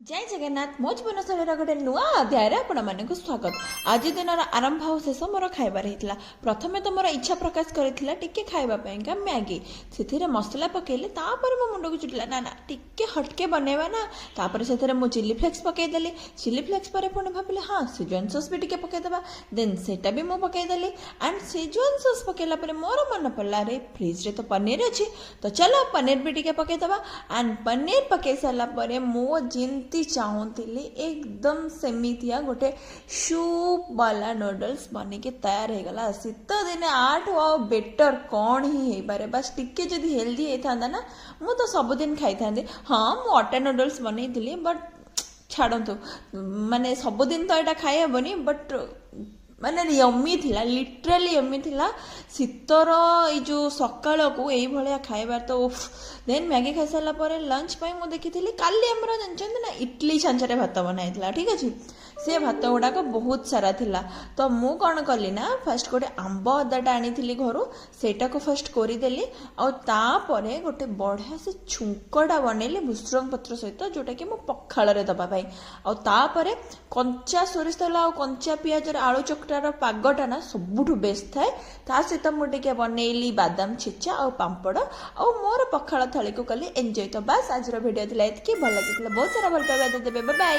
जय जगन्नाथ मो जीवनशैली गोटे नुआ अध्याय आपण मानक स्वागत। आज दिन आरंभ और शेष मोर खाइबार होता। प्रथमे तो मोर इच्छा प्रकाश करथिला टिके खाइबा पइका मैगी से मसला पकेले तापर मो मुंड को चुटला ना ना टिके हटके बनैबा ना तापर से मो चिली फ्लेक्स पकईदेली। चिली फ्लेक्स पर पुणी भाविले हाँ सिजवान सॉस भी टिके पकईदेबा देन सेटा भी मो पकईदेली एंड सिजवान सॉस पकेला पर मोर मन पड़ला रे फ्रिज रे तो पनीर अच्छी तो चलो पनीर भी टिके पकईदेबा एंड पनीर पकई सारा पर मो जिन चाहूली एकदम सेमितिया गोटे सूप वाला नूडल्स बन के तैयार हो गला। शीत दिने आठ आ बेटर कौन ही पारे बस टिके जदि हेल्दी होता ना मु तो सबुदिन खाई था। हाँ मु अटा नूडल्स बनई बट छाड़ू माने सबुदिन तो यहाँ खाई हेनी बट माने यम्मी थिला लिटराली यम्मी थिला। शीतर जो सकाल को यही भाया खाइबार तो देन मैगी खाई सारा पर लंच पाई मु देखी काली आमर जानते ना इडली छांचरे भात बनाई ठीक अच्छे से भात गुड़ाक बहुत सारा थिला। तो मु कौन कली ना फास्ट गोटे आंब अदाटा आनी घर सेटा को फास्ट करदेली आपर गोटे बढ़िया से छुंकटा बनैली भुसुरंग पत्र सहित जोटा कि मो पखाल दवाई आपर कंचा सोरिष तेल आ कंचा पियाज आलू चकटार पागटा ना सबुठु बेस्ट थाए। ता सहित मुझे बनैली बादाम छेचा और पांपड़ आ मोर पखाल थाली को कली एंजॉय। तो बस आज वीडियो थी भल लगी बहुत सारा भल पाइबा देवे बाय।